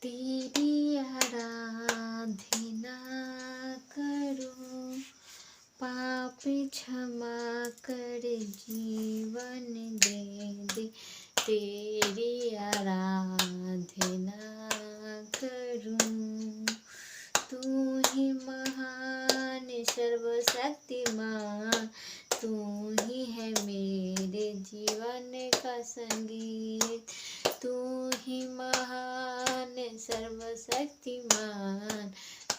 तेरी आराधना करूं, पाप क्षमा कर जीवन दे दे। तेरी आराधना करूं, तू ही महान सर्वशक्तिमान, तू ही है मेरे जीवन का संगीत। तू ही महान सर्वशक्तिमान,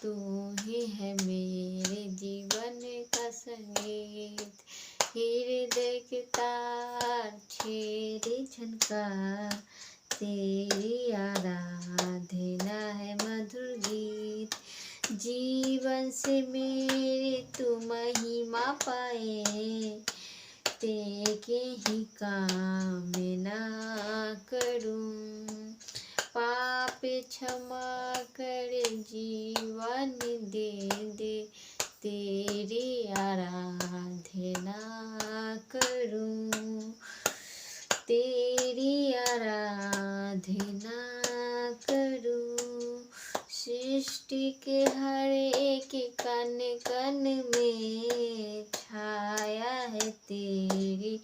तू ही है मेरे जीवन का संगीत। हृदय के तार छेड़े झनकार, तेरी आराधना है मधुर गीत। जीवन से मेरे तू महिमा पाए, तेरे ही कामना करूं। पाप क्षमा कर जीवन दे दे, तेरी आराधना करूं, तेरी आराधना करूं। सृष्टि के हर एक कण कण में छाया है तेरी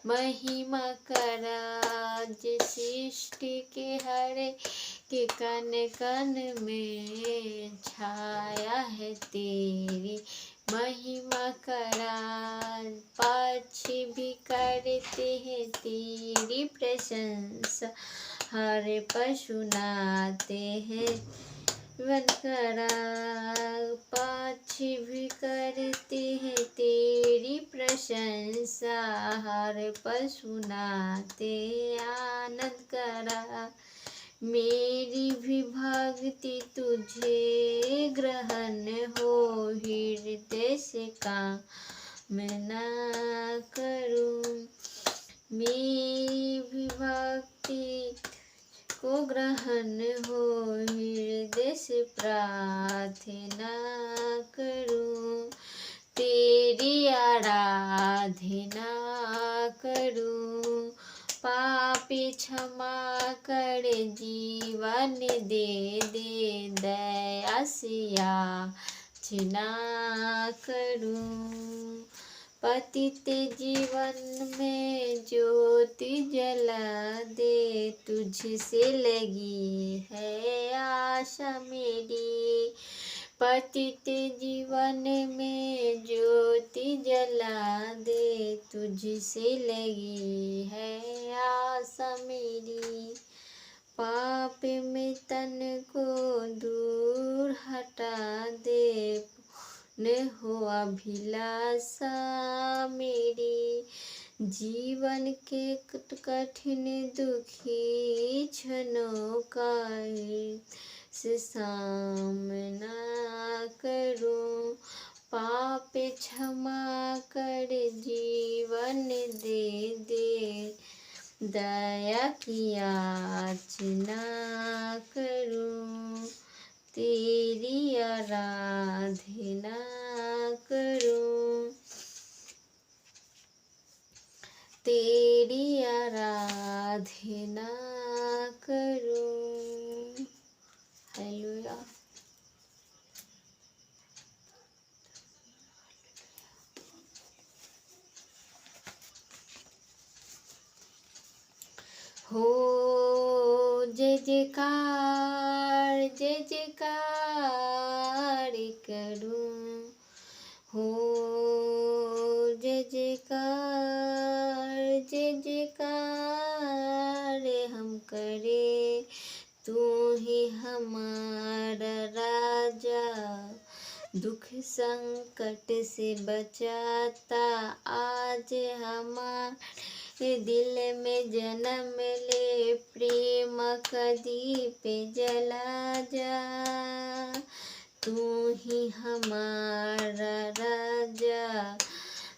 महिमा का राज। सृष्टि के हर के कण कण में छाया है तेरी महिमा का राज। पक्षी भी करते हैं तेरी प्रशंसा, हर पशु नाते हैं वनकरा। पक्षी भी करते हैं तेरी प्रशंसा, हर पशु नाते आनंद करा। मेरी भी भक्ति तुझे ग्रहण हो, हृदय से कामना करूं। मेरी भी भक्ति को ग्रहण हो, हृदय से प्रार्थना करूं। तेरी आराधना करूं, पाप क्षमा कर जीवन दे दे। दया से याचना करूं, पतित जीवन में ज्योति जला दे। तुझसे लगी है आशा मेरी, पतित जीवन में ज्योति जला दे। तुझसे लगी है आशा मेरी, पाप में तन को दूर हटा दे। न हो अभिलाषा मेरी, जीवन के कठिन दुखी क्षणों का से सामना करूं। पाप क्षमा कर जीवन दे दे, दया की याचना करूं। तेरी आराधना करूं, तेरी आराधना करूं। हालेलुया। हो जय जयकार, जय जयकार करूं। हो जय जयकार, जय जयकार हम करें। तू ही हमारा राजा, दुख संकट से बचाता। आज हमारे दिल में जन्म ले, प्रेम का दीप जला जा। तू ही हमारा राजा,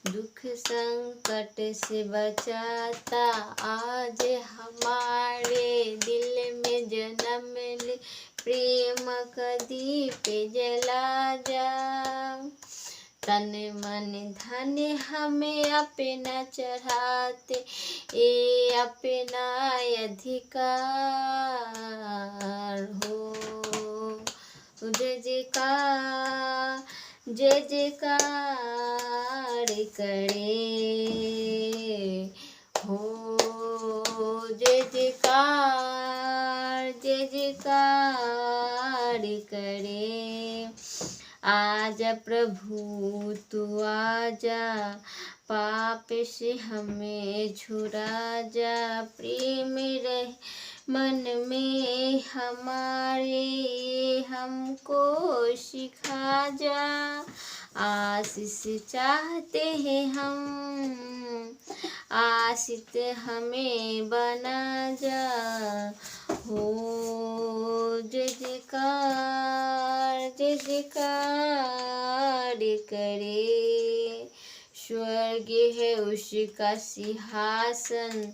दुख संकट से बचाता। आज हमारे दिल में जन्म ले, प्रेम का दीप जला जा। तन मन धन हमें अपना चढ़ाते, ये अपना अधिकार हो। जय जयकार करे हो, जय जयकार करे। आजा प्रभु तू आजा, पाप से हमें छुड़ा जा, प्रेम रह मन में हमारे, हमको सिखा जा। आशीष चाहते हैं हम, आशित हमें बना जा हो। जय जयकार करे। स्वर्ग है उसका सिंहासन,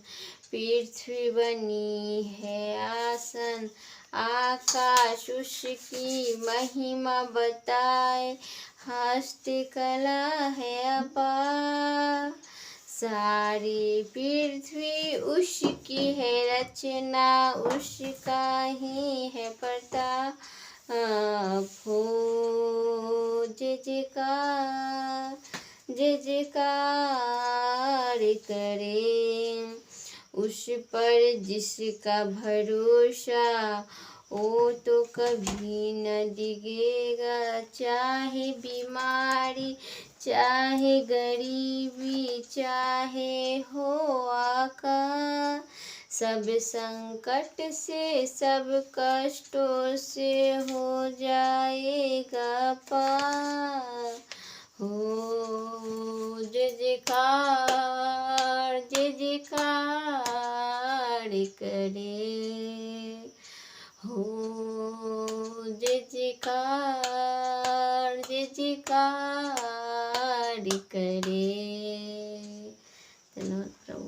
पृथ्वी बनी है आसन, आकाश उसकी महिमा बताए, हस्तकला है अपार। सारी पृथ्वी उसकी है रचना, उसका ही है प्रताप हो। जय जयकार करे। उस पर जिसका भरोसा, वो तो कभी न डिगेगा, चाहे बीमारी चाहे गरीबी चाहे हो आका। सब संकट से सब कष्टों से हो जाएगा पार हो। जय जयकार करे हो। जय जयकार करे। धन्यवाद प्रभु।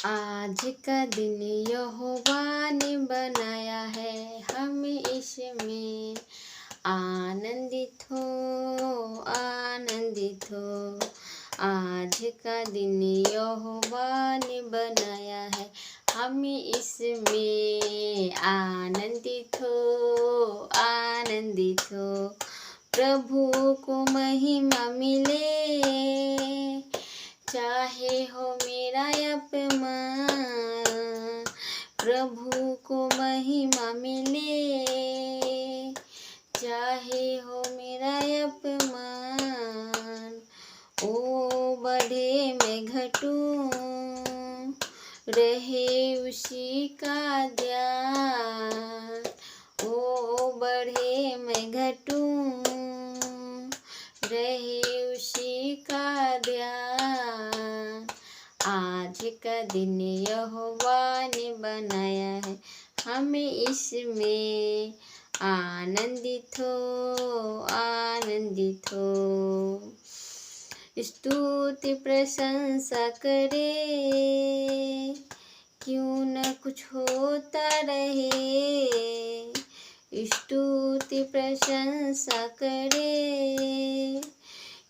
आज का दिन यहोवा ने बनाया है, हम इसमें आनंदित हो। आज का दिन यहोवा ने बनाया है, हम इसमें आनंदित हो। प्रभु को महिमा मिले, चाहे हो मेरा अपमान। प्रभु को महिमा मिले, चाहे हो मेरा अपमान। ओ बढ़े मैं घटूं, रहे उसी का ध्यान। ओ बढ़े मैं घटूं, रहे उसी का ध्यान। आज का दिन यहोवा ने बनाया है, हम इसमें आनंदित हो। स्तुति प्रशंसा करे, क्यों न कुछ होता रहे। स्तुति प्रशंसा करे,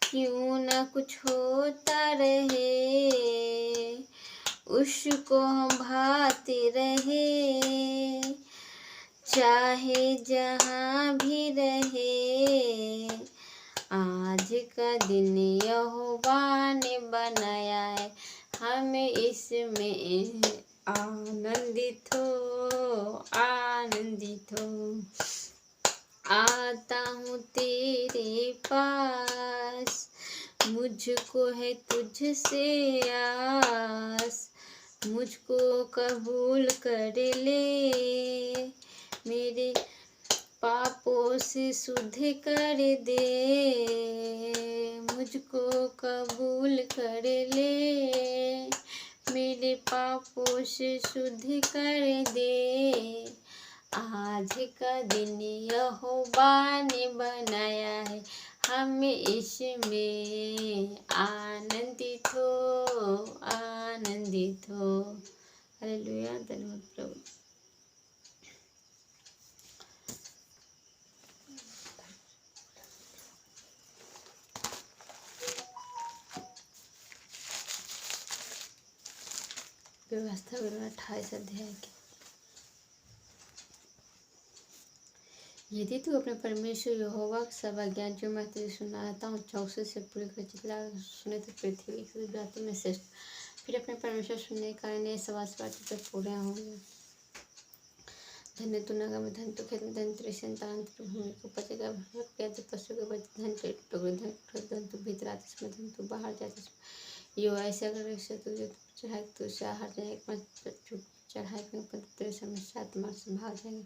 क्यों न कुछ होता रहे। उसको हम भाते रहे, चाहे जहाँ भी रहे। आज का दिन यहोवा ने बनाया है, हम इसमें आनंदित हो। आता हूँ तेरे पास, मुझको है तुझसे आस। मुझको कबूल कर ले, मेरे पापों से शुद्ध कर दे। मुझको कबूल कर ले, मेरे पापों से शुद्ध कर दे। आज का दिन यहोवा ने बनाया है, हम इसमें आनंदित हो। हालेलुया। धन्यवाद प्रभु। व्यवस्था विवरण 28 अध्याय की। यदि तू अपने परमेश्वर यहोवा का सब आज्ञा जो मैं तुझे सुनाता हूँ चौकसे से पूरी कर चितला सुने तो पृथ्वी की जाति में श्रेष्ठ, फिर अपने परमेश्वर सुनने के कारण ये सवास बातें तो पूरे होंगे। धन्य तू नगर में, धन तो खेत में, धन तेरी संतान तेरी भूमि को उपजेगा, पशु के बच्चे, धन तेरे टुकड़े, धन तू भीतर आते समय, धन तू बाहर जाते समय। यो ऐसा कर तुझे चढ़ाई तू से हार जाएगा, चढ़ाई के तेरे समय 7 मार्च से भाग जाएंगे।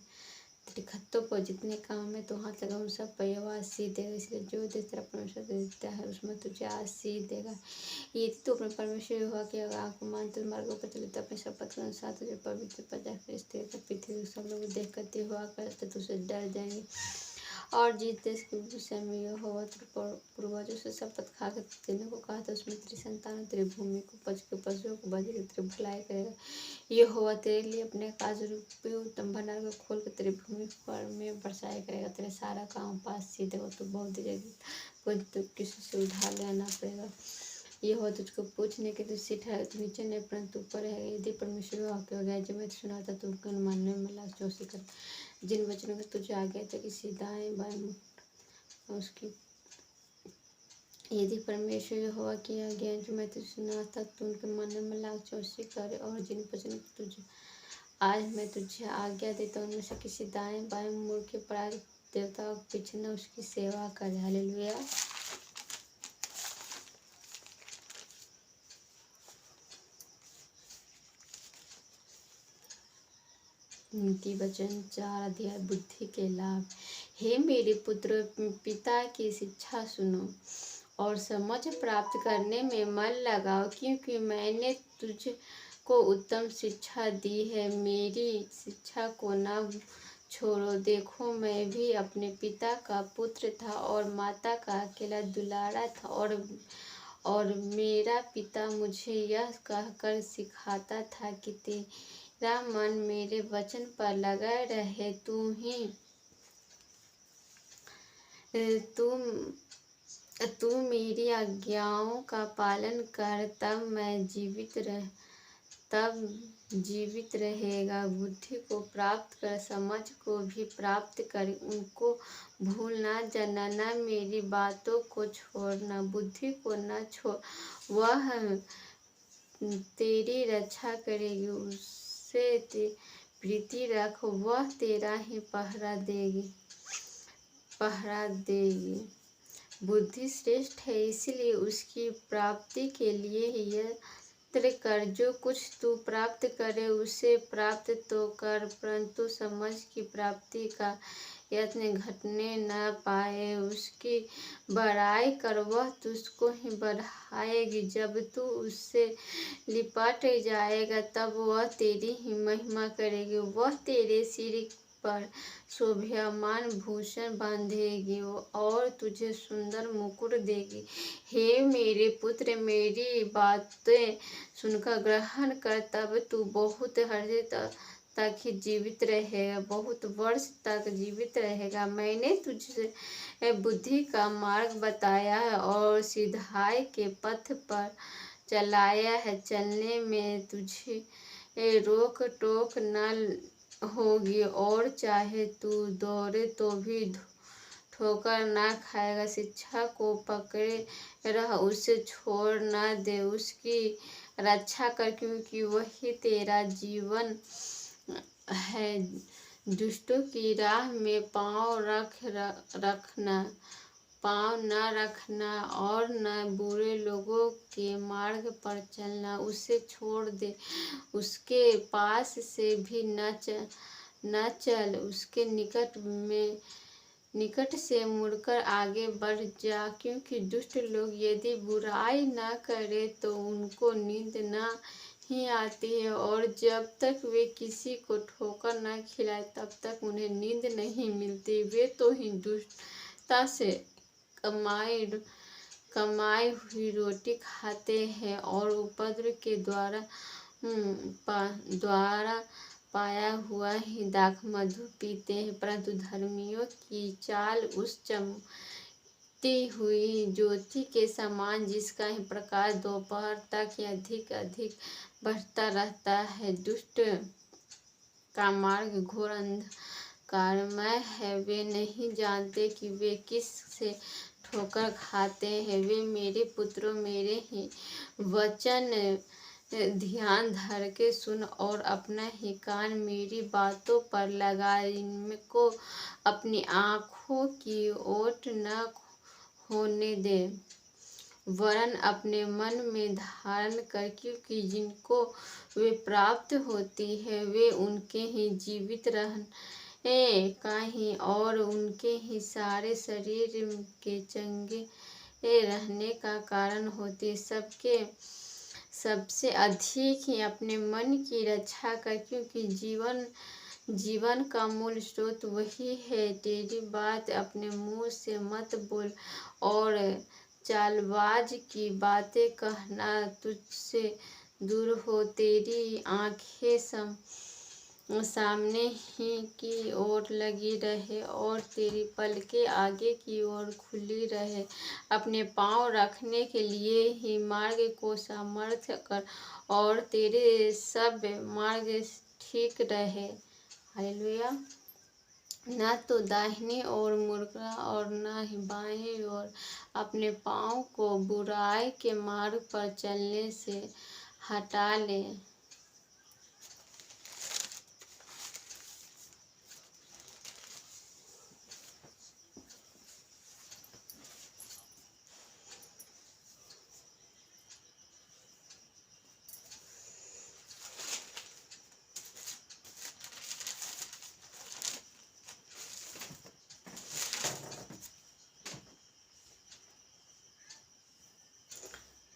तेरे खत्तों पर जितने काम में तो हाथ लगा उन सब पर यहोवा आशीष देगा। इसलिए जो देश तेरा परमेश्वर देता है उसमें तुझे आशीष देगा। यदि तू अपने परमेश्वर यहोवा के आज्ञा को मानते मार्गों पर चले तो अपने शपथ के अनुसार तुझे पवित्र प्रजा कर स्थिर कर पृथ्वी सब लोग देख कर यहोवा करते तुझसे डर जाएंगे। और जिस देश के विषय में यहोवा तेरे पूर्वजों से शपथ खा कर देने को कहा था उसमें तेरी संतान तेरी भूमि को उपज के पशुओं को बजेगा, तेरी भलाई करेगा। यहोवा तेरे लिए अपने काज रूपी उत्तम भंडार को खोल कर तेरी भूमि पर में बरसाया करेगा। तेरे सारा काम पास सीधे हो तो बहुत देगा, तो किसी से उधार लेना पड़ेगा। यहोवा तुझको पूछने के तुझसे ठहरे तो नीचे नहीं परंतु ऊपर है। यदि परमेश्वर आपके हो गया जब मैं सुनाता तो उनको मानने में लाख चौसी कर जिन वचनों में तुझे आ गया था कि दाएं बाएं उसकी। यदि परमेश्वर यहोवा की आज्ञा जो मैं तुझे सुनाता तो उनके मानने में लाख चौसी करे। और जिन वचनों में तुझे आज मैं तुझे आज्ञा देता हूँ उनमें से किसी दाएं बाएं मुड़ के पराए देवता के पीछे न उसकी सेवा कर। हालेलुया। नीति वचन 4 अध्याय बुद्धि के लाभ। हे मेरे पुत्र, पिता की शिक्षा सुनो और समझ प्राप्त करने में मन लगाओ, क्योंकि मैंने तुझको उत्तम शिक्षा दी है। मेरी शिक्षा को न छोड़ो। देखो मैं भी अपने पिता का पुत्र था और माता का अकेला दुलारा था, और मेरा पिता मुझे यह कहकर सिखाता था कि तेरा मन मेरे वचन पर लगा रहे। तू मेरी आज्ञाओं का पालन कर, तब जीवित रहेगा। बुद्धि को प्राप्त कर, समझ को भी प्राप्त कर, उनको भूलना जानना, मेरी बातों को छोड़ना, बुद्धि को न छोड़, वह तेरी रक्षा करेगी। उससे प्रीति रख, वह तेरा ही पहरा देगी। बुद्धि श्रेष्ठ है, इसलिए उसकी प्राप्ति के लिए यत्न कर। जो कुछ तू प्राप्त करे उसे प्राप्त तो कर, परंतु समझ की प्राप्ति का यत्न घटने न पाए। उसकी बड़ाई कर, वह तुझको ही बढ़ाएगी। जब तू उससे लिपट जाएगा तब वह तेरी ही महिमा करेगी। वह तेरे सिर पर शोभायमान भूषण बांधेगी और तुझे सुंदर मुकुट देगी। हे मेरे पुत्र, मेरी बातें सुनकर ग्रहण कर, तब तू बहुत तक ही जीवित रहेगा, बहुत वर्ष तक जीवित रहेगा। मैंने तुझे बुद्धि का मार्ग बताया है और सिधाई के पथ पर चलाया है। चलने में तुझे रोक टोक न होगी, और चाहे तू दौड़े तो भी ठोकर ना खाएगा। शिक्षा को पकड़े रह, उसे छोड़ न दे, उसकी रक्षा कर, क्योंकि वही तेरा जीवन है। दुष्टों की राह में पाँव न रखना और न बुरे लोगों के मार्ग पर चलना। उसे छोड़ दे, उसके पास से भी न चल, उसके निकट से मुड़कर आगे बढ़ जा, क्योंकि दुष्ट लोग यदि बुराई न करे तो उनको नींद न ही आती है, और जब तक वे किसी को ठोकर न खिलाए तब तक उन्हें नींद नहीं मिलती। वे तो ही दुष्टता से कमाई हुई रोटी खाते हैं और उपद्रव के द्वारा पाया हुआ ही दाख मधु पीते हैं, परंतु धर्मियों की चाल ती हुई ज्योति के समान, जिसका ही प्रकाश दोपहर तक ही अधिक अधिक बढ़ता रहता है। दुष्ट का मार्ग घोर अंधकारमय है, वे नहीं जानते कि वे किस से ठोकर खाते हैं। वे मेरे पुत्रों, मेरे ही वचन ध्यान धर के सुन और अपना ही कान मेरी बातों पर लगा। इनको अपनी आँखों की ओट न होने दे, वरन अपने मन में धारण कर, क्योंकि जिनको वे प्राप्त होती है वे उनके ही जीवित रहने का ही और उनके ही सारे शरीर के चंगे रहने का कारण होती। सबसे अधिक ही अपने मन की रक्षा कर, क्योंकि जीवन का मूल स्रोत वही है। तेरी बात अपने मुंह से मत बोल और चालबाज की बातें कहना तुझसे दूर हो। तेरी आँखें सामने ही की ओर लगी रहे और तेरी पलकें आगे की ओर खुली रहे। अपने पाँव रखने के लिए ही मार्ग को सामर्थ्य कर और तेरे सब मार्ग ठीक रहे। हालेलुया। न तो दाहिनी ओर मुड़ना और न ही बाईं ओर। अपने पाँव को बुराई के मार्ग पर चलने से हटा ले।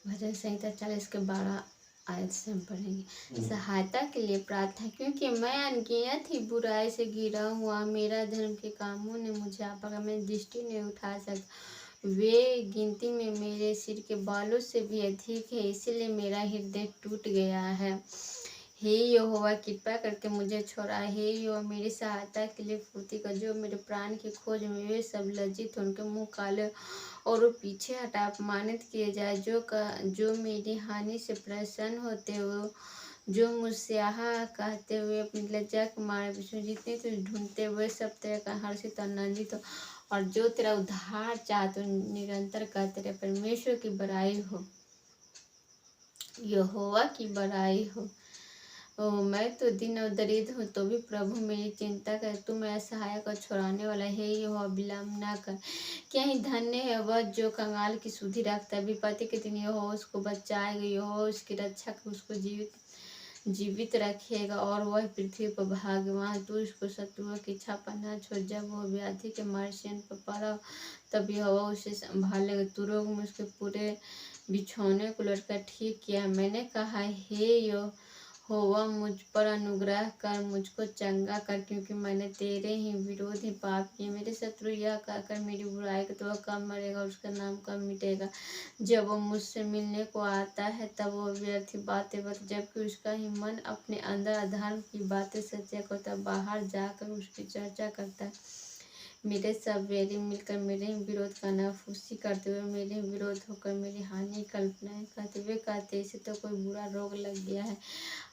भजन संहिता 40 के 12 आयत से हम पढ़ेंगे। सहायता के लिए प्रार्थना, क्योंकि मैं अनगिनत ही बुराई से घिरा हुआ, मेरा धर्म के कामों ने मुझे आ पकड़ा, मेरी दृष्टि नहीं उठा सकती। वे गिनती में मेरे सिर के बालों से भी अधिक है, इसलिए मेरा हृदय टूट गया है। हे यहोवा, कृपा करके मुझे छोड़ा। हे यहोवा, मेरी सहायता के लिए फुर्ती कर। जो मेरे प्राण की खोज में, वे सब लज्जित, उनके मुंह काले और वो पीछे हटा अपमानित किए जाए। जो मेरी हानि से प्रसन्न होते हुए, जो मुझसे कहते हुए अपनी लज्जा के मारे विष्णु, जितने तुझे ढूंढते हुए सब तेरे का हर्षित आनंदित हो, और जो तेरा उद्धार चाहते निरंतर कहते रहे, परमेश्वर की बड़ाई हो, यहोवा की बड़ाई हो। मैं तो दिन और दरिद्र हूँ, तो भी प्रभु मेरी चिंता कर। तू मेरा सहायक और छुड़ाने वाला है। यहोवा, विलम्ब न कर। क्या ही धन्य है वह जो कंगाल की सुधि रखता है। विपत्ति के दिन यहोवा उसको बचाएगा। यहोवा उसकी रक्षा कर, उसको जीवित रखेगा और वह पृथ्वी पर भाग्यवान। तू उसको शत्रुओं की इच्छा पर न छोड़। जब वह व्याधि के मारे शयन पर पड़ा, तब यहोवा उसे संभालेगा। तू रोग में उसके पूरे बिछौने को लटका ठीक किया। मैंने कहा, हे यहोवा, मुझ पर अनुग्रह कर, मुझको चंगा कर, क्योंकि मैंने तेरे ही विरोध ही पाप किए। मेरे शत्रु यह कहकर मेरी बुराई कर, तो वह कब मरेगा, उसका नाम कब मिटेगा। जब वह मुझसे मिलने को आता है, तब वह व्यर्थ बातें जबकि उसका ही मन अपने अंदर अधर्म की बातें सच्चा करता, बाहर जाकर उसकी चर्चा करता है। मेरे सब बैरी मिलकर मेरे ही विरोध करना फूसी करते हुए, मेरे विरोध होकर मेरी हानि कल्पनाएं करते हुए कहते, इसे तो कोई बुरा रोग लग गया है।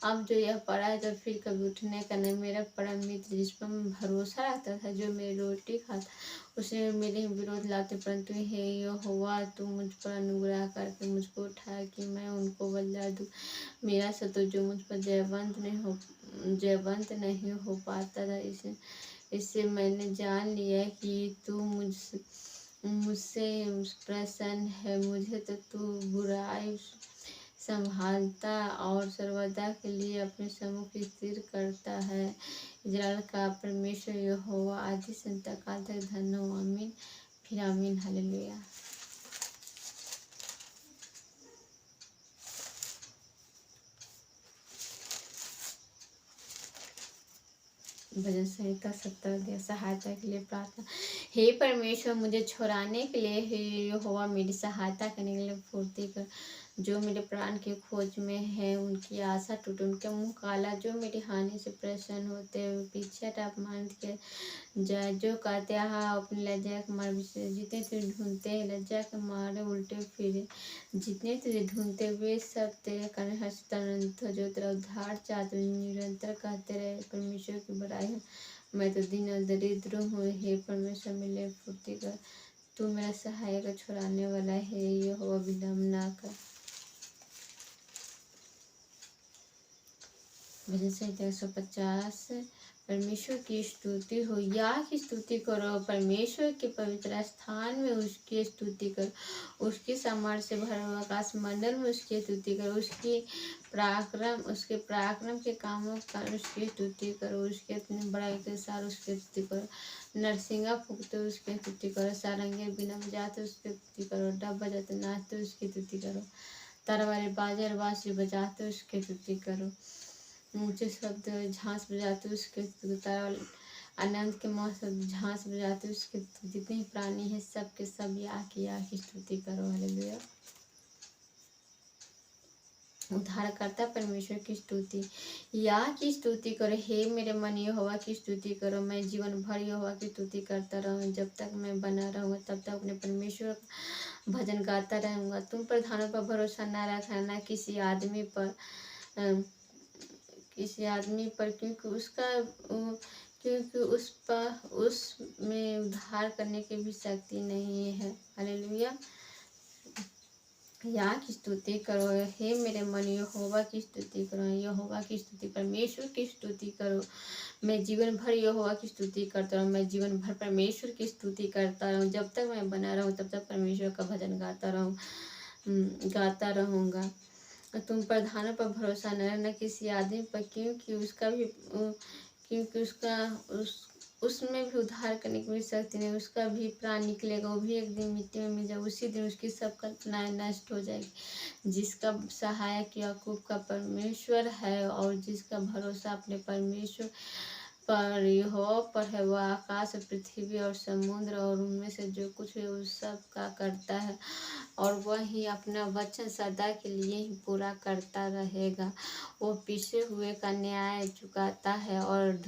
अब जो यह पड़ा है, तो फिर कभी उठने का नहीं। मेरा परम मित्र, जिस पर मैं भरोसा रखता था, जो मेरी रोटी खाता, उसे मेरे ही विरोध लाते। परंतु हे यहोवा, तू मुझ पर अनुग्रह करके मुझको उठाया कि मैं उनको बदला दूं। मेरा शत्रु जो मुझ पर जयवंत नहीं हो पाता था, इससे मैंने जान लिया कि तू मुझसे प्रसन्न है। मुझे तो तू बुराई संभालता और सर्वदा के लिए अपने सम्मुख स्थिर करता है। इज़राइल का परमेश्वर यहोवा आदि से अंतकाल तक धन्य हो। आमीन, फिर आमीन। हालेलुया। भजन संहिता 70 सहायता के लिए प्रार्थना, हे परमेश्वर, मुझे छुड़ाने के लिए हे यहोवा मेरी सहायता करने के लिए फुर्ती कर। जो मेरे प्राण की खोज में है उनकी आशा टूट, उनके मुंह काला। जो मेरी हानि से प्रसन्न होते हुए पीछे अपमानित किया जाए। जो कहते हैं हाँ अपनी लज्जा के मारे विषय, जितने तुझे ढूंढते हैं लज्जा के मारे उल्टे फिरे। जितने तुझे ढूंढते वे सब तेरे कारण हर्षित आनंदित हो। जो तेरा उद्धार चाहते हुए निरंतर कहते रहे परमेश्वर की बड़ाई हो। मैं तो दीन और दरिद्र हूँ, हे परमेश्वर मेरे लिए फुर्ती कर। तू मेरा सहायक छुड़ाने वाला है, यहोवा विलम्ब ना कर। भजन संहिता 150। परमेश्वर की स्तुति हो, या की स्तुति करो। परमेश्वर के पवित्र स्थान में उसकी स्तुति करो। उसकी सामर्थ्य से भरा हुआ आकाश मंडल में उसकी स्तुति करो। उसके पराक्रम के कामों का उसकी स्तुति करो। उसके इतनी बड़ाई के साथ उसकी स्तुति करो। नरसिंगा फूकते उसकी स्तुति करो। सारंगी बिना बजाते उसकी स्तुति करो। डब बजाते नाचते उसकी स्तुति करो। तरवारी बाजे बांसुरी बजाते उसकी स्तुति करो। ऊंचे शब्द झांस बजाते उसके तारा आनंद के मौसम झांस बजाते उसके जितने ही प्राणी हैं सब के सब या की स्तुति करो। हालेलुया। उद्धारकर्ता परमेश्वर की स्तुति, या की स्तुति करो। हे मेरे मन यहोवा की स्तुति करो। मैं जीवन भर यहोवा की स्तुति करता रहूं। जब तक मैं बना रहूंगा तब तक अपने परमेश्वर का भजन गाता रहूंगा। तुम प्रधानों पर भरोसा न रखना, किसी आदमी पर क्योंकि उसमें उद्धार करने की भी शक्ति नहीं है। हालेलुया। या की स्तुति करो। हे मेरे मन यहोवा की स्तुति करो। यहोवा की स्तुति, परमेश्वर की स्तुति करो। मैं जीवन भर यहोवा की स्तुति करता रहूँ। मैं जीवन भर परमेश्वर की स्तुति करता रहूँ। जब तक मैं बना रहूँ तब तक परमेश्वर का भजन गाता रहूँगा। तुम प्रधानों पर भरोसा न रखना, किसी आदमी पर, क्योंकि उसमें भी उद्धार करने की भी शक्ति नहीं। उसका भी प्राण निकलेगा, वो भी एक दिन मिट्टी में मिल जाएगा। उसी दिन उसकी सब कल्पनाएं नष्ट हो जाएगी। जिसका सहायक याकूब का परमेश्वर है और जिसका भरोसा अपने परमेश्वर पर यहोवा पर है, वह आकाश, पृथ्वी और समुद्र और उनमें से जो कुछ है उस सब का करता है। और वह ही अपना वचन सदा के लिए ही पूरा करता रहेगा। वो पिसे हुए का न्याय चुकाता है और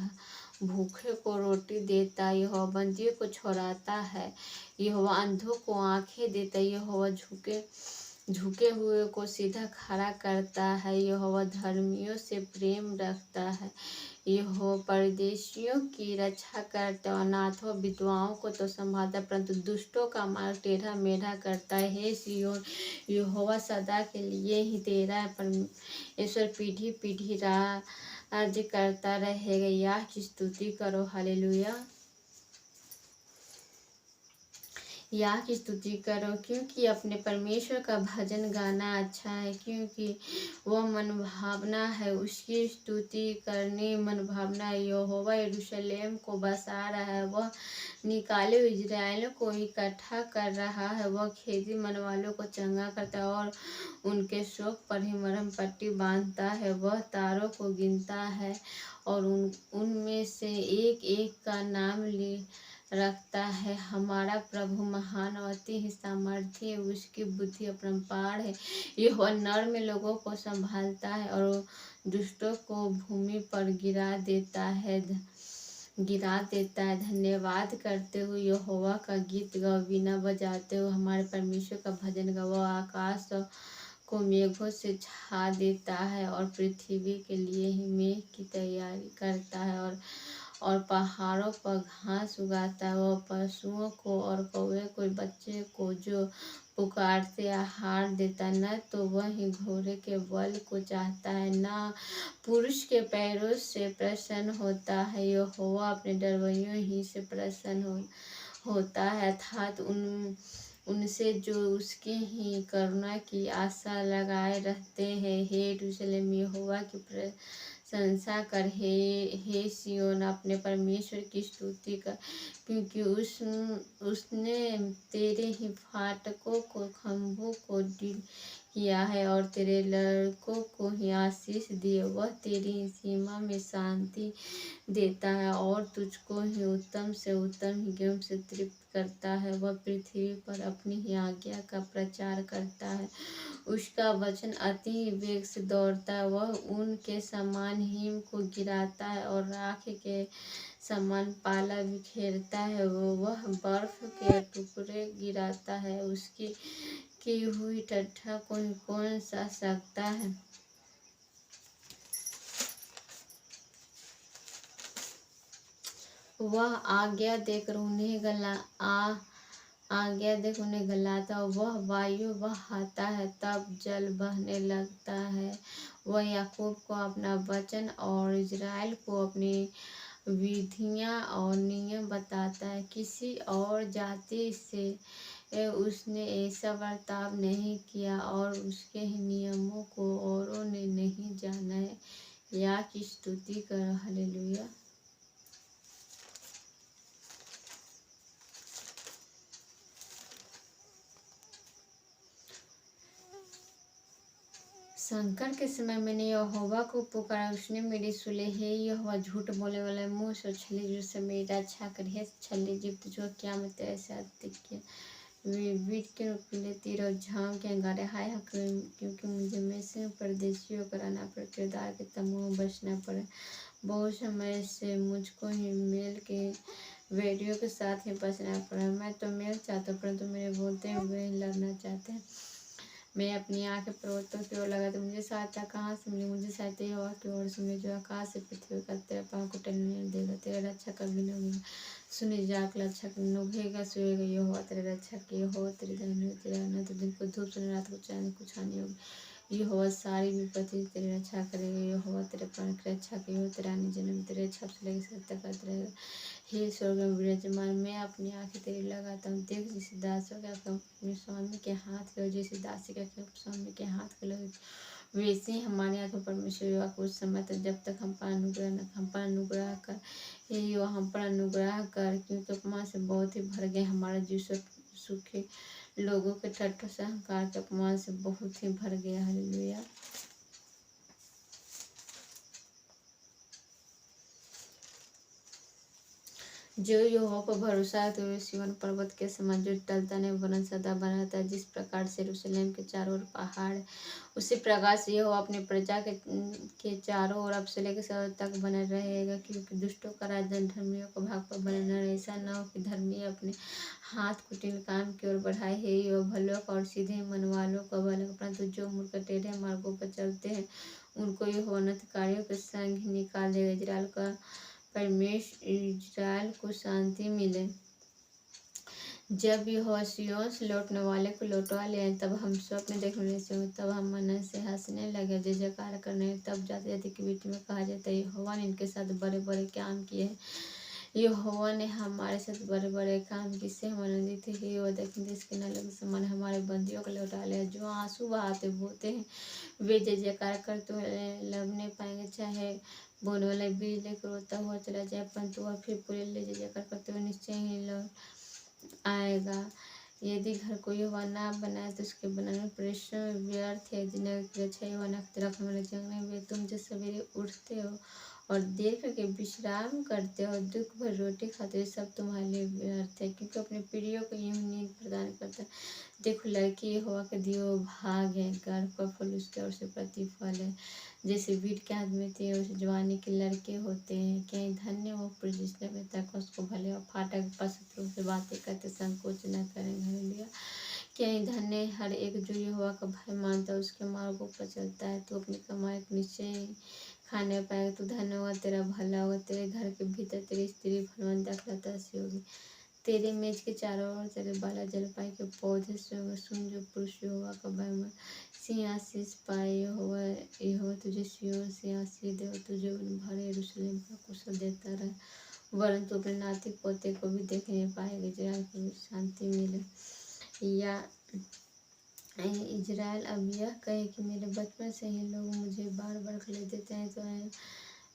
भूखे को रोटी देता। यहोवा बंदियों को छुड़ाता है। यहोवा अंधों को आंखें देता। यहोवा झुके हुए को सीधा खड़ा करता है। यहोवा धर्मियों से प्रेम रखता है। यहोवा परदेशियों की रक्षा करता है। अनाथों विधवाओं को तो संभालता, परंतु दुष्टों का मार्ग टेढ़ा मेढ़ा करता है। हे सिय्योन, यहोवा सदा के लिए ही तेरा परमेश्वर पीढ़ी पीढ़ी राज्य करता रहेगा। या की स्तुति करो। हालेलुया। या की स्तुति करो, क्योंकि अपने परमेश्वर का भजन गाना अच्छा है, क्योंकि वह मनभावना है। उसकी स्तुति करनी मनभावना है। यहोवा यरूशलेम को बसा रहा है। वह निकाले हुए इजराइलियों को इकट्ठा कर रहा है। वह खेती मन वालों को चंगा करता है और उनके शोक पर ही मरहम पट्टी बांधता है। वह तारों को गिनता है और उनमें से एक एक का नाम रखता है। हमारा प्रभु महान और अति ही सामर्थ्य है, उसकी बुद्धि अपरंपार है। यह नर में लोगों को संभालता है और दुष्टों को भूमि पर गिरा देता है। धन्यवाद करते हुए यहोवा का गीत गाओ। वीणा बजाते हुए हमारे परमेश्वर का भजन गाओ। आकाश को मेघों से छा देता है और पृथ्वी के लिए ही मेघ की तैयारी करता है और पहाड़ों पर घास उगाता है। वह पशुओं को और कौवे को बच्चे को जो पुकारते आहार देता। न तो वह ही घोड़े के बल को चाहता है, न पुरुष के पैरों से प्रसन्न होता है। यहोवा अपने डरवैयों ही से प्रसन्न होता है, अर्थात उनसे जो उसकी ही करुणा की आशा लगाए रहते हैं। हे यरूशलेम, यहोवा की प्रशंसा कर। हे सिय्योन, अपने परमेश्वर की स्तुति कर, क्योंकि उसने तेरे ही फाटकों को खम्भों को किया है और तेरे लड़कों को ही आशीष दिए। वह तेरी सीमा में शांति देता है और तुझको ही उत्तम से उत्तम हिम से तृप्त करता है। वह पृथ्वी पर अपनी ही आज्ञा का प्रचार करता है। उसका वचन अति वेग से दौड़ता है। वह ऊन के समान हिम को गिराता है और राख के समान पाला बिखेरता है। वह बर्फ के टुकड़े गिराता है। उसकी की हुई ठट्ठा कौन सा सकता है। वह आज्ञा देकर उन्हें गलाता। वह वायु बहाता है तब जल बहने लगता है। वह याकूब को अपना वचन और इजराइल को अपनी विधियां और नियम बताता है। किसी और जाति से उसने ऐसा बर्ताव नहीं किया और उसके ही नियमों को औरों ने नहीं जाना है। या की स्तुति करो। हालेलुया। संकट के समय मैंने यहोवा को पुकारा, उसने मेरी सुनी। हे यहोवा, झूठ बोलने वाले मुंह से छली जुट से मेरी रक्षा कर। हे छली जीवित जो क्या मैं तेरे साथ दिखे बीच के नुकीले तीर और झाँव के अंगारे। हाय क्योंकि मुझे मिस्र परदेशियों को रहना पड़े, किरदार के तंबू में बसना पड़े। बहुत समय से मुझको ही मेल के वेडियों के साथ ही बसना पड़ा। मैं तो मेल चाहता हूँ परंतु मेरे बोलते हुए लड़ना चाहते हैं। मैं अपनी आंखें पर्वतों की ओर लगाती, मुझे सहायता कहाँ से मिली। मुझे सहायता यहोवा की ओर से मिली, जो आकाश से पृथ्वी का तेरे पाँव को टलने नहीं देगा। तेरा रक्षा कभी न होगा। सुनी जाक रक्षा नुभेगा सोएगा। यहोवा तेरे रक्षा की, यहोवा तेरी दाहिनी ओर तेरा न तो दिन को धूप से रात को चांद कुछ हानि होगी। यहोवा सारी विपत्ति तेरी रक्षा करेगा। यहोवा तेरे प्राण की रक्षा की, यहोवा तेरा जन्म तेरे छप से लेकर सत्य करते रहेगा। हे स्वर्ग में विराजमान, मैं अपनी आंखें तेरी लगाता हूँ। देख जिसे दासों के अपने स्वामी के हाथ के, जिसे दासी के स्वामी के हाथ के लगे, वैसे ही हमारे आंखों परमेश्वर युवा को उस समय तक जब तक हम पर अनुग्रह कर। हे युवा हम पर अनुग्रह कर, क्योंकि अपमान से बहुत ही भर गए। हमारा जीव सूखे लोगों के ठट्ठों से अहंकार के अपमान से बहुत ही भर गया। हालेलुया। जो यहोवा पर भरोसा है तो वे सिय्योन पर्वत के समान, जो टलता नहीं वरन सदा बना रहता है। जिस प्रकार से यरूशलेम के चारों ओर पहाड़, उसी प्रकार से यहोवा अपनी प्रजा के चारों ओर अब से लेकर सदा तक बना रहेगा। क्योंकि दुष्टों का राजन धर्मियों को भाग पर बने न रहे। ऐसा न हो कि धर्मी अपने हाथ कुटिल काम की ओर बढ़ाए। हे यहोवा, भलों का और सीधे मन वालों का भला, परंतु जो मूर्ख टेढ़े मार्गों पर चलते हैं उनको यहोवा अनर्थकारियों के संग ही निकाल देगा। इजराइल का परमेश्वर इजराइल को शांति मिले। जब यहोवा सिय्योन से लौटने वाले को लौटवा ले आए, तब हम स्वप्न देखने से हों। तब हम मन से हंसने लगे, जय जयकार करने। तब जाति जाति के बीच में कहा जाता है, यहोवा ने इनके साथ बड़े बड़े काम किए हैं। यहोवा ने हमारे साथ बड़े बड़े काम किससे हम आनंदित थे। यहोवा दक्षिण देश के नलों के समान हमारे बंदियों को लौटा लिया। जो आंसू बहाते बोते हैं वे जय जयकार करते हुए लबने पाएंगे। चाहे बोने वाला बीज लेकर रोता हुआ चला जाए, परंतु वह फिर पूरे ले जय जयकार करते हुए निश्चय ही लौट आएगा। यदि घर को यहोवा ना बनाए तो उसके बनाने में परिश्रम व्यर्थ है। नगर की रक्षा यहोवा न रखने वाले जंगल में वे तुम जो सवेरे उठते हो और देर करके विश्राम करते हो, दुख भर रोटी खाते हो, सब तुम्हारे लिए व्यर्थ है। क्योंकि अपने प्रियो को यूं नींद प्रदान करता है। देखो लड़की यहोवा के दियो भाग है, गर्भ का फल उसके ओर से प्रतिफल है। जैसे बीट के हाथ में थे उस जवानी के लड़के होते हैं। क्या धन्य वो पुरुष जिसने अपने तक उसको भले और फाटक पर शत्रुओं से बातें करते संकोच न करें। हालेलुया। क्या धन्य हर एक जो यहोवा का भय मानता है, उसके मार्गों पर चलता है। तो अपनी कमाई निश्चय खाने पाएगा। तो धन्य होगा, तेरा भला होगा। तेरे घर के भीतर तेरी स्त्री फलवंत दाखलता सी होगी। तेरे मेज के चारों ओर तेरे बाला जलपाई के पौधे से होगा। सुन जो पुरुष यहोवा का भय मान सिंहासीष पाए। यहोवा तुझे सिय्योन से आशीष दे और तुझे भरे यरूशलेम का कुशल देता रहे। वरन तू अपने नाती पोते को भी देख नहीं पाएगा। इजराइल को शांति मिले। या इजराइल अब यह कहे कि मेरे बचपन से ही लोग मुझे बार बार खले देते हैं तो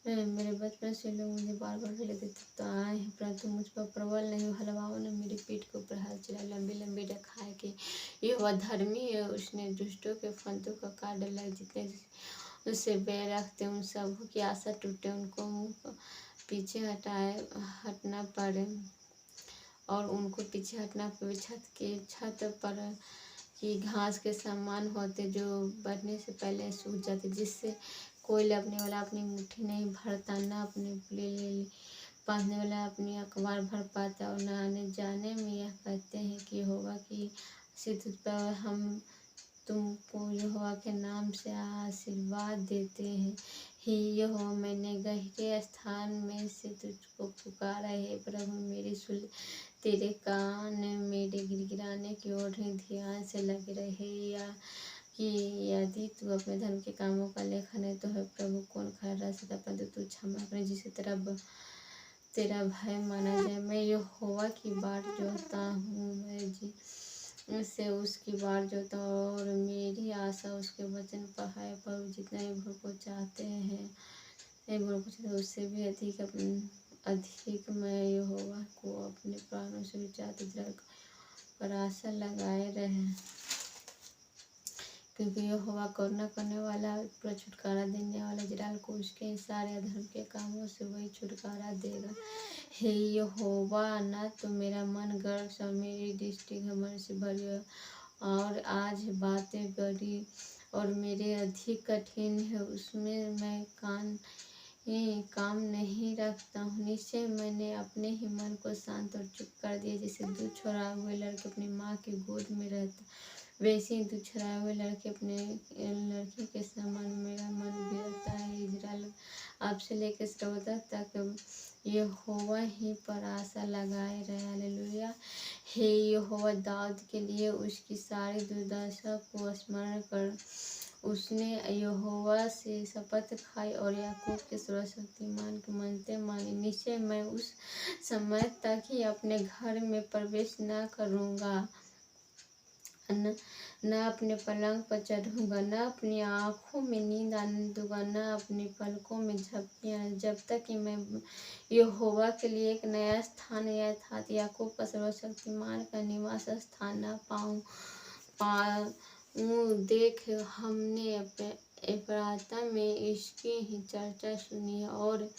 मेरे बचपन से लोग मुझे बार बार खले देते तो आए हैं, परंतु मुझ पर प्रबल नहीं। हलवाओं ने मेरी पीठ के ऊपर हल चला, लंबी लंबी डखाएं कि यहोवा धर्मी है, उसने दुष्टों के फंदों का काट डाला। जितने उससे बैर रखते उन सबों की आशा टूटे, उनको मुँह पीछे हटना पड़े और उनको पीछे हटना पड़े। छत पर की घास के समान होते, जो बढ़ने से पहले सूख जाते, जिससे कोई लपने वाला अपनी मुट्ठी नहीं भरता, न अपने ले बांधने वाला अपनी अखबार भर पाता। और न आने जाने में यह कहते हैं कि यहोवा की सिद्ध पर हम तुमको यहोवा के नाम से आशीर्वाद देते हैं। हे यहोवा, मैंने गहरे स्थान में से तुझको पुकारा है। प्रभु मेरी सुन, तेरे कान मेरे गिड़गिड़ाने की ओर ध्यान से लगे रहे, या कि यदि तू अपने धर्म के कामों का लेखन है तो है प्रभु कौन खड़ा रह सकता, परंतु तू क्षमा करे जिसे तेरा भय माना जाए। मैं यहोवा की बाट जोहता हूँ, मैं जी से उसकी बाट जोहता हूँ और मेरी आशा उसके वचन पर है। पर जितना भूल को चाहते हैं उससे भी अधिक मैं यहोवा को अपने प्राणों से भी चाहते दृढ़ पर आशा लगाए रहे, क्योंकि यहोवा करुणा करने वाला पर छुटकारा देने वाला, इजराइल को उसके सारे अधर्म के कामों से वही छुटकारा देगा। हे यहोवा, ना तो मेरा मन गर्व से और मेरी दृष्टि घमंड से भरी है, और आज बातें बड़ी और मेरे अधिक कठिन है, उसमें मैं काम नहीं रखता हूँ। निश्चय मैंने अपने ही मन को शांत और चुप कर दिया। जैसे दूध छोड़ा हुए लड़के अपनी माँ की गोद में रहता, वैसे ही दूध छोड़ाए हुए लड़के अपने लड़के के समान मेरा मन भी रहता है। इजराइल आपसे लेकर सर्वदा तक यहोवा ही पर आशा लगाए रहे। हालेलुया। हे यहोवा, दाऊद के लिए उसकी सारी दुर्दशा को स्मरण कर। उसने यहोवा से शपथ खाई और याकूब के सर्वशक्तिमान की मनते मानी। निश्चय मैं उस समय तक ही अपने घर में प्रवेश न करूँगा, न अपने पलंग पर चढ़ूँगा, न अपनी आँखों में नींद आने दूँगा, न अपनी पलकों में झपकियाँ, जब तक कि मैं यहोवा के लिए एक नया स्थान अर्थात याकूब का सर्वशक्तिमान का निवास स्थान न पाऊँ। देख, हमने एप्राता में इसकी ही चर्चा सुनी है और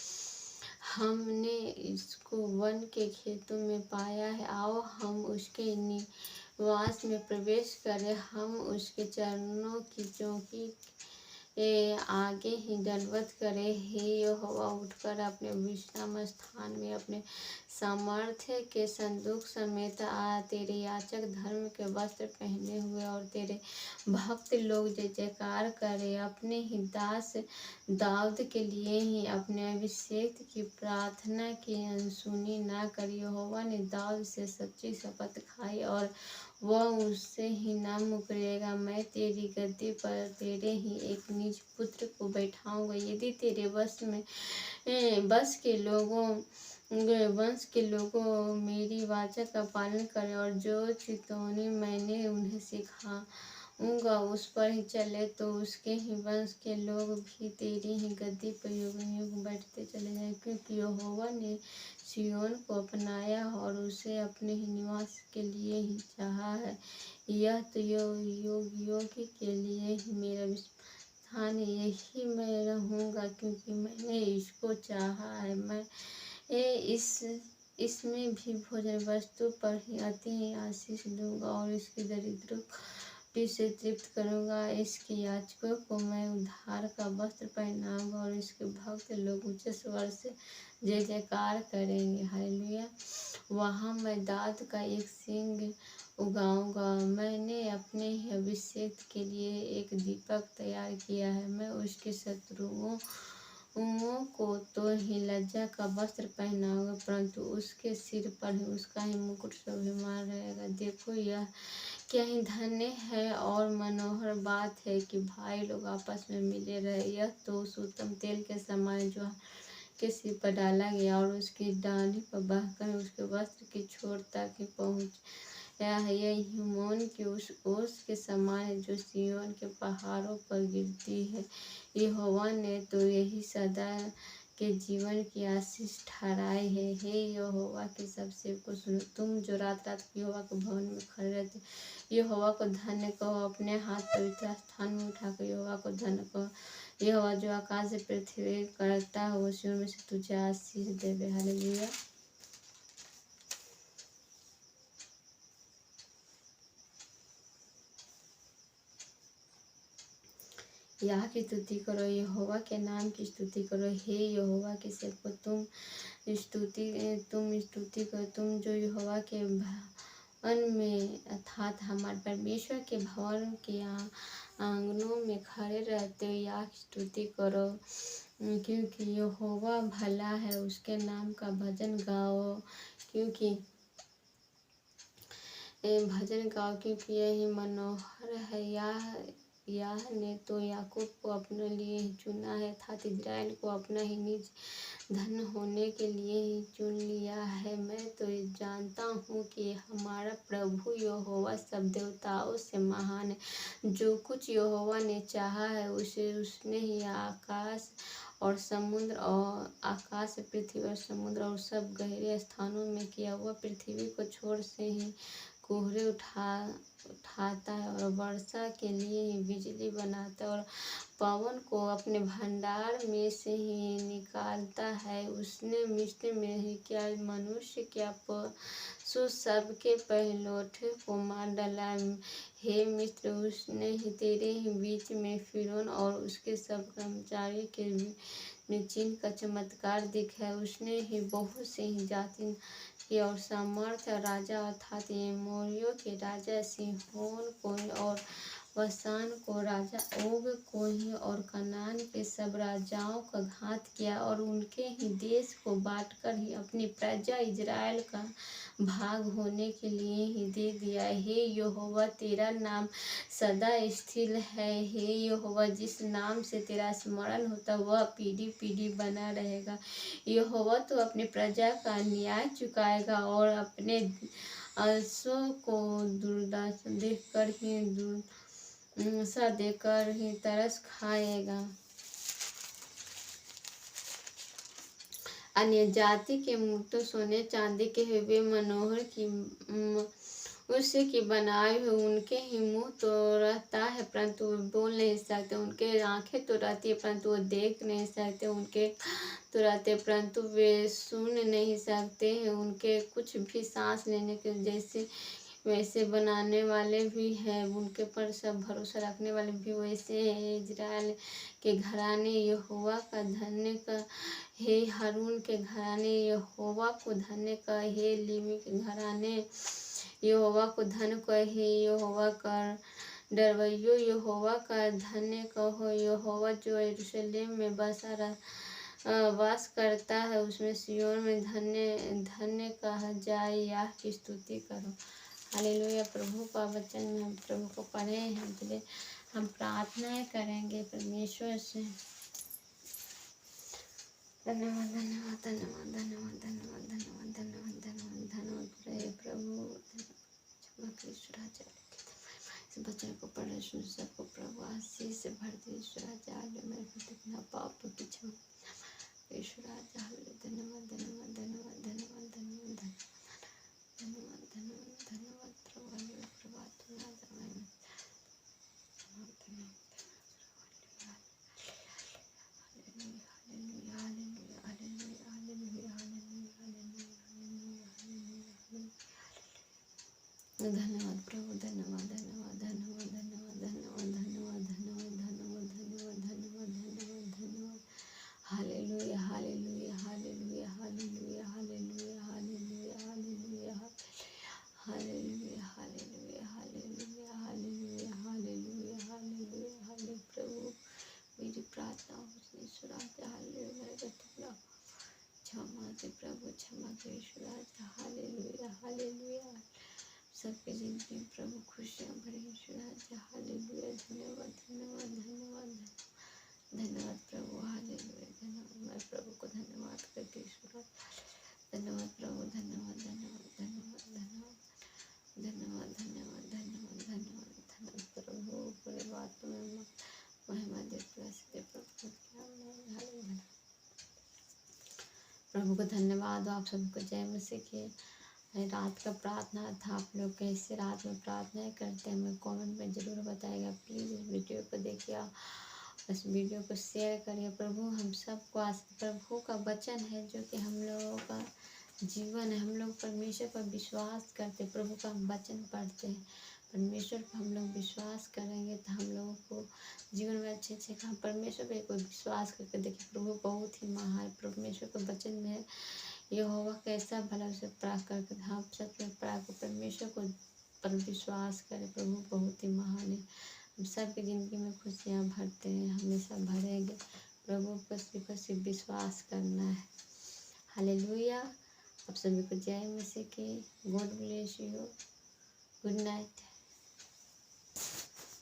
हमने इसको वन के खेतों में पाया है। आओ हम उसके निवास में प्रवेश करें, हम उसके चरणों की चौकी आगे ही दंडवत करें। हे यहोवा, उठकर अपने विश्राम स्थान में अपने सामर्थ्य के संदूक समेत आ। तेरे याजक धर्म के वस्त्र पहने हुए और तेरे भक्त लोग जय जयकार करे। अपने ही दास दाऊद के लिए ही अपने अभिषेक की प्रार्थना की अनसुनी ना करी। यहोवा ने दाऊद से सच्ची शपथ खाई और वह उससे ही न मुकरेगा। मैं तेरी गद्दी पर तेरे ही एक निज पुत्र को बैठाऊंगा। यदि तेरे वंश के लोगों मेरी वाचा का पालन करें और जो चितौनी मैंने उन्हें सिखाऊंगा उस पर ही चले, तो उसके ही वंश के लोग भी तेरी ही गद्दी पर युग बैठते चले जाएं। क्योंकि यहोवा ने सिय्योन को अपनाया और उसे अपने ही निवास के लिए ही चाहा है। यह तो युग के लिए ही मेरा स्थान है, यही मैं रहूँगा, क्योंकि मैंने इसको चाहा है। मैं इसमें भी भोजन वस्तु पर ही अति आशीष दूंगा और इसके दरिद्रों भी से तृप्त करूँगा। इसके याजकों को मैं उद्धार का वस्त्र पहनाऊंगा और इसके भक्त लोग ऊंचे स्वर से जय जयकार करेंगे। हालेलुया। वहाँ मैं दाऊद का एक सींग उगाऊंगा। मैंने अपने ही अभिषेक के लिए एक दीपक तैयार किया है। मैं उसके शत्रुओं को तो ही लज्जा का वस्त्र पहनाऊंगा, परंतु उसके सिर पर ही उसका ही मुकुट शोभायमान रहेगा। देखो, यह क्या ही धन्य है और मनोहर बात है कि भाई लोग आपस में मिले रहे। यह तो उस उत्तम तेल के समान जो के सिर पर डाला गया और उसकी डाली पर बहकर उसके वस्त्र की छोर तक ही पहुँचा है। यह हिमोन की उस ओस के समान है जो सिय्योन के पहाड़ों पर गिरती है। यहोवा ने तो यही सदा के जीवन की आशीष ठहराई है। हे यहोवा के सब सेवकों सुनो, तुम जो रात रात को यहोवा के भवन में खड़े रहते, यहोवा को धन्य कहो। अपने हाथ पवित्र स्थान में उठाकर यहोवा को धन्य कहो। यहोवा जो आकाश से पृथ्वी करता है, वो सियोन में से तुझे आशीष देवे। हालेलुया। यह की स्तुति करो, यहोवा के नाम की स्तुति करो। हे यहोवा के सेवकों, तुम स्तुति करो, तुम जो यहोवा के भवन में अर्थात हमारे परमेश्वर के भवन के आंगनों में खड़े रहते हो। यह की स्तुति करो, क्योंकि यहोवा भला है, उसके नाम का भजन गाओ। क्योंकि यही मनोहर है। याह ने तो याकूब को अपने लिए ही चुना है, अर्थात इजराइल को अपना ही निज धन होने के लिए ही चुन लिया है। मैं तो जानता हूँ कि हमारा प्रभु यहोवा सब देवताओं से महान है। जो कुछ यहोवा ने चाहा है, उसे उसने ही आकाश पृथ्वी और समुद्र और सब गहरे स्थानों में किया। वह पृथ्वी को छोर से ही कोहरे उठाता है और वर्षा के लिए ही बिजली बनाता है और पवन को अपने भंडार में से ही निकालता है। उसने मिस्र में ही क्या मनुष्य क्या पशु सबके पहलौठे को मार डाला। हे मिस्र, उसने ही तेरे ही बीच में फिरौन और उसके सब कर्मचारी के चिन्ह का चमत्कार दिखाया। उसने ही बहुत से ही जाति की और सामर्थ्य राजा अर्थात एमोरियों के राजा सिहोन को और बसान को राजा ओग को ही और कनान के सब राजाओं का घात किया और उनके ही देश को बांटकर ही अपनी प्रजा इजराइल का भाग होने के लिए ही दे दिया। हे यहोवा, तेरा नाम सदा स्थिर है। हे यहोवा, जिस नाम से तेरा स्मरण होता वह पीढ़ी पीढ़ी बना रहेगा। यहोवा तो अपनी प्रजा का न्याय चुकाएगा और अपने अंशों को दुर्दशा देकर ही तरस खाएगा। अन्य जाति के मूर्तों सोने चांदी के हुए मनोहर की उससे की बनाए हुए उनके ही मुंह तो रहता है, परंतु वो बोल नहीं सकते। उनके आंखें तो रहती है, परंतु वो देख नहीं सकते। उनके तो रहते, परंतु वे सुन नहीं सकते हैं। उनके कुछ भी सांस लेने के जैसे वैसे बनाने वाले भी हैं, उनके पर सब भरोसा रखने वाले भी वैसे हैं। इजराइल के घराने यहोवा का धन्य का। हे हारून के घराने यहोवा को धन्य का। हे लेवी के घराने यहोवा को धन्य कहो। हे यहोवा का डरवैयो यहोवा का धन्य कहो। यहोवा जो यरूशलेम में वास करता है, उसमें सियोन में धन्य कहा जाए। यह की स्तुति करो। हालेलुया। प्रभु का वचन में हम प्रभु को पढ़े हैं, इसलिए हम प्रार्थनाएं करेंगे परमेश्वर से। धन्यवाद धन्यवाद धन्यवाद धन्यवाद धन्यवाद धन्यवाद धन्यवाद धन्यवाद धन्यवाद प्रभु। इस वचन को पढ़े सुन सबको प्रभु आशीष से भर दे। ईश्वराचार्य मेरे कितना पाप की क्षमा। ईश्वराचार्य धन्यवाद धन्यवाद धन्यवाद धन्यवाद धन्यवाद धन्यवाद धन्यवाद धन्यवाद प्रभु प्रभात में धन्यवाद प्रभु। धन्यवाद धन्यवाद धन्यवाद धन्यवाद धन्यवाद धन्यवाद धन्यवाद धन्यवाद धन्यवाद धन्यवाद धन्यवाद धन्यवाद। Hallelujah hallelujah hallelujah hallelujah hallelujah hallelujah hallelujah hallelujah hallelujah hallelujah hallelujah hallelujah hallelujah हाले प्रभु मेरी प्रार्थना हो ईश्वराज। हालेलुया क्षमा दे प्रभु, क्षमा दे ईश्वराज। हालेलुया हालेलुया सबके जिंदगी में प्रभु खुशियाँ भरे ईश्वराज। हालेलुया धन्यवाद धन्यवाद धन्यवाद धन्यवाद प्रभु। हालेलुया धन्यवाद। मैं प्रभु को धन्यवाद करके ईश्वराज। धन्यवाद प्रभु। धन्यवाद धन्यवाद धन्यवाद धन्यवाद धन्यवाद धन्यवाद धन्यवाद धन्यवाद धन्यवाद प्रभु। पूरे बात में महिमा दे प्रभु। प्रभु को धन्यवाद हो। आप सबको जय मसीह की। रात का प्रार्थना था, आप लोग कैसे रात में प्रार्थनाएं करते हैं हमें कमेंट में ज़रूर बताइएगा। प्लीज़ इस वीडियो को देखिए, इस वीडियो को शेयर करिए। प्रभु हम सबको आज प्रभु का वचन है जो कि हम लोगों का जीवन है। हम लोग परमेश्वर पर विश्वास करते, प्रभु का हम वचन पढ़ते हैं, परमेश्वर पर हम लोग विश्वास करेंगे तो हम लोगों को जीवन में अच्छे अच्छे काम। परमेश्वर पे कोई विश्वास करके देखिए, प्रभु बहुत ही महान। परमेश्वर के वचन में यहोवा कैसा भला से प्रार्थना करके हम सब में प्रार्थना परमेश्वर को पर विश्वास करें। प्रभु बहुत ही महान है। हम सबकी ज़िंदगी में खुशियाँ भरते हैं, हमेशा भरेंगे। प्रभु पर सिर्फ विश्वास करना है। हालेलुया। आप सभी को जय मसीह की। God bless you. Good night.